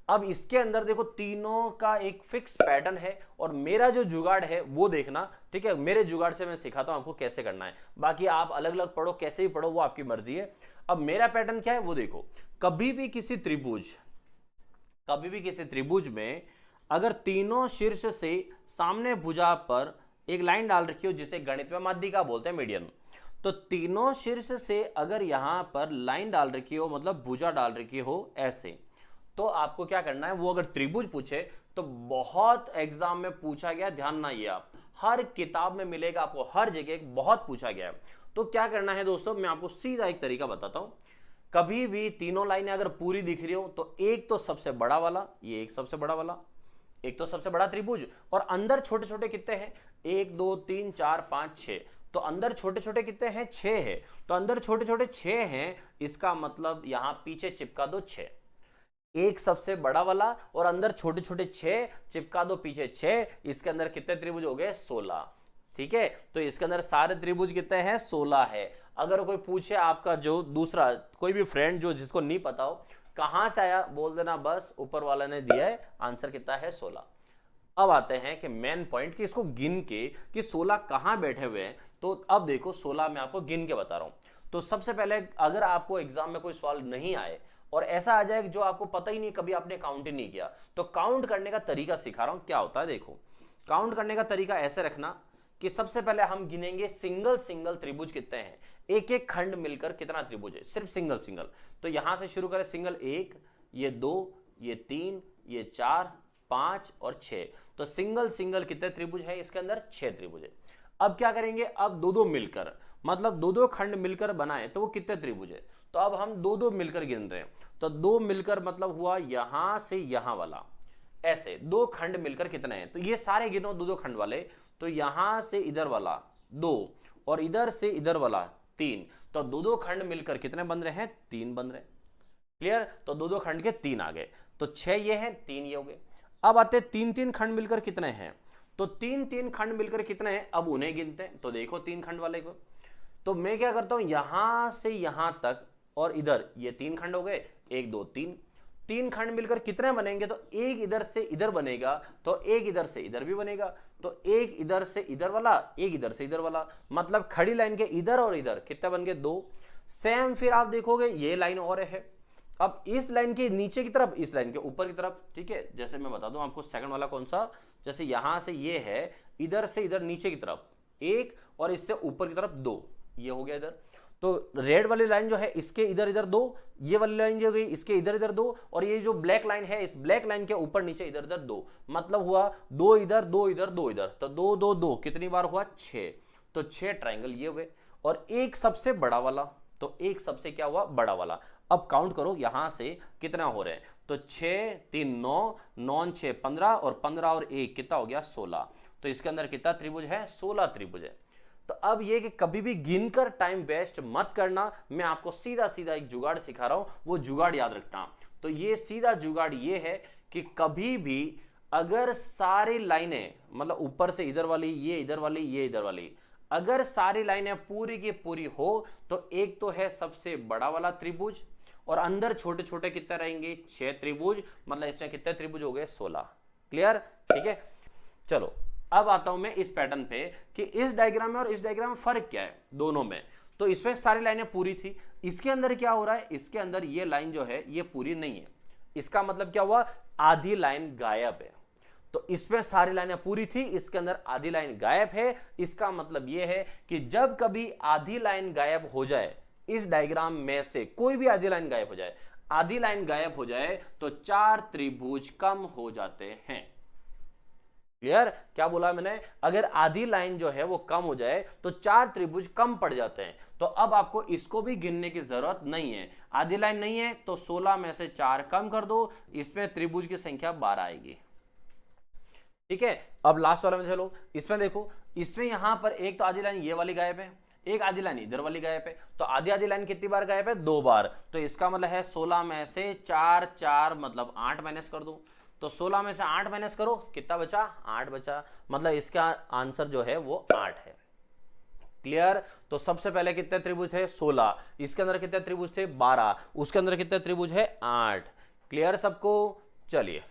अब इसके अंदर देखो तीनों का एक फिक्स पैटर्न है और मेरा जो जुगाड़ है वो देखना, ठीक है। मेरे जुगाड़ से मैं सिखाता हूं आपको कैसे करना है, बाकी आप अलग अलग पढ़ो, कैसे भी पढ़ो वो आपकी मर्जी है। अब मेरा पैटर्न क्या है वो देखो, कभी भी किसी त्रिभुज में अगर तीनों शीर्ष से सामने भुजा पर एक लाइन डाल रखी हो जिसे गणित में माध्यिका बोलते हैं, मीडियन, तो तीनों शीर्ष से अगर यहां पर लाइन डाल रखी हो मतलब भुजा डाल रखी हो ऐसे, तो आपको क्या करना है, वो अगर त्रिभुज पूछे तो बहुत एग्जाम में पूछा गया, ध्यान ना, ये आप हर किताब में मिलेगा आपको, हर जगह बहुत पूछा गया है। तो क्या करना है दोस्तों, मैं आपको सीधा एक तरीका बताता हूं। कभी भी तीनों लाइनें अगर पूरी दिख रही हो तो एक तो सबसे बड़ा वाला, ये एक सबसे बड़ा वाला, एक तो सबसे बड़ा त्रिभुज, और अंदर छोटे छोटे कितने हैं, 1 2 3 4 5 6, तो अंदर छोटे छोटे कितने हैं, 6 है, तो अंदर छोटे छोटे 6 हैं, इसका मतलब यहां पीछे चिपका दो 6, एक सबसे बड़ा वाला और अंदर छोटे छोटे 6 चिपका दो पीछे 6, इसके अंदर कितने त्रिभुज हो गए, 16, ठीक है। तो इसके अंदर सारे त्रिभुज कितने हैं, 16 है। अगर कोई पूछे आपका जो दूसरा कोई भी फ्रेंड जो जिसको नहीं पता हो कहां से आया, बोल देना बस ऊपर वाला ने दिया है, आंसर कितना है, 16। अब आते हैं कि मेन पॉइंट कि इसको गिन के कि 16 कहां बैठे हुए हैं, तो अब देखो 16 मैं आपको गिन के बता रहा हूं। तो सबसे पहले अगर आपको एग्जाम में कोई सवाल नहीं आए और ऐसा आ जाए कि जो आपको पता ही नहीं, कभी आपने काउंट ही नहीं किया, तो काउंट करने का तरीका सिखा रहा हूं, क्या होता है देखो। काउंट करने का तरीका ऐसे रखना कि सबसे पहले हम गिनेंगे सिंगल सिंगल त्रिभुज कितने हैं, एक एक खंड मिलकर कितना त्रिभुज है, सिर्फ सिंगल सिंगल। तो यहां से शुरू करें, सिंगल 1, ये 2, ये 3, ये 4 5 और 6, तो सिंगल सिंगल कितने त्रिभुज है, इसके अंदर 6 त्रिभुज है। अब क्या करेंगे, अब दो दो मिलकर, मतलब दो दो खंड मिलकर बनाए तो वो कितने त्रिभुज है, तो अब हम दो दो मिलकर गिन रहे हैं, तो दो मिलकर मतलब हुआ यहां से यहां वाला, ऐसे दो खंड मिलकर कितने हैं, तो ये सारे गिनो दो दो खंड वाले, तो यहां से इधर वाला 2 और इधर से इधर वाला 3, तो दो दो खंड मिलकर कितने बन रहे हैं, 3 बन रहे हैं। क्लियर, तो दो दो खंड के 3 आ गए, तो 6 ये हैं, 3 ये हो गए। अब आते 3 खंड मिलकर कितने हैं, तो 3 खंड मिलकर कितने हैं, अब उन्हें गिनते हैं। तो देखो 3 खंड वाले को, तो मैं क्या करता हूं, यहां से यहां तक और इधर ये 3 खंड हो गए, 1 2 3 खंड मिलकर कितने बनेंगे, तो एक इधर से इधर बनेगा, तो एक इधर से इधर भी बनेगा, तो एक इधर से इधर वाला, एक इधर से इधर वाला, मतलब खड़ी लाइन के इधर और इधर कितने बन गए, 2। सेम फिर आप देखोगे ये लाइन और है, अब इस लाइन के नीचे की तरफ, इस लाइन के ऊपर की तरफ, ठीक है। जैसे मैं बता दूं आपको सेकंड वाला कौन सा, जैसे यहां से ये है, इधर से इधर नीचे की तरफ 1 और इससे ऊपर की तरफ 2, ये हो गया इधर। तो रेड वाली लाइन जो है इसके इधर इधर 2, ये वाली लाइन जो हो गई इसके इधर इधर 2, और ये जो ब्लैक लाइन है इस ब्लैक लाइन के ऊपर नीचे इधर इधर 2, मतलब हुआ 2 इधर 2 इधर 2 इधर, तो 2 2 2 कितनी बार हुआ, 6, तो 6 ट्राइंगल ये हुए। और एक सबसे बड़ा वाला, तो एक सबसे क्या हुआ, बड़ा वाला। अब काउंट करो यहां से कितना हो रहे हैं, तो 6 3 9 9 6 15 और 15 और 1 कितना हो गया, 16। तो इसके अंदर कितना त्रिभुज है, 16 त्रिभुज है। तो अब ये कि कभी भी गिनकर टाइम वेस्ट मत करना, मैं आपको सीधा सीधा एक जुगाड़ सिखा रहा हूं, वो जुगाड़ याद रखना। तो ये सीधा जुगाड़ ये है कि कभी भी अगर सारी लाइनें, मतलब ऊपर से इधर वाली, ये इधर वाली, ये इधर वाली, अगर सारी लाइनें पूरी की पूरी हो, तो एक तो है सबसे बड़ा वाला त्रिभुज और अंदर छोटे छोटे कितने रहेंगे, 6 त्रिभुज, मतलब इसमें कितने त्रिभुज हो गए, 16। क्लियर, ठीक है। चलो अब आता हूं मैं इस पैटर्न पे कि इस डायग्राम में और इस डायग्राम में फर्क क्या है दोनों में। तो इसमें सारी लाइनें पूरी थी, इसके अंदर क्या हो रहा है, इसके अंदर ये लाइन जो है ये पूरी नहीं है, इसका मतलब क्या हुआ, आधी लाइन गायब है। तो इसमें सारी लाइनें पूरी थी, इसके अंदर आधी लाइन गायब है, इसका मतलब यह है कि जब कभी आधी लाइन गायब हो जाए, इस डायग्राम में से कोई भी आधी लाइन गायब हो जाए, आधी लाइन गायब हो जाए तो 4 त्रिभुज कम हो जाते हैं। क्लियर, क्या बोला मैंने, अगर आधी लाइन जो है वो कम हो जाए तो 4 त्रिभुज कम पड़ जाते हैं। तो अब आपको इसको भी गिनने की जरूरत नहीं है, आधी लाइन नहीं है तो 16 में से 4 कम कर दो, इसमें त्रिभुज की संख्या 12 आएगी। ठीक है, अब लास्ट वाला में चलो, इसमें देखो, इसमें यहां पर एक तो आधी लाइन ये वाली गायब है, एक आधी लाइन इधर वाली गायब है, तो आधी आधी लाइन कितनी बार गायब है, 2 बार। तो इसका मतलब है 16 में से 4 4 मतलब 8 माइनस कर दो, तो 16 में से 8 माइनस करो, कितना बचा, 8 बचा, मतलब इसका आंसर जो है वो 8 है। क्लियर, तो सबसे पहले कितने त्रिभुज थे, 16, इसके अंदर कितने त्रिभुज थे, 12, उसके अंदर कितने त्रिभुज है, 8। क्लियर सबको, चलिए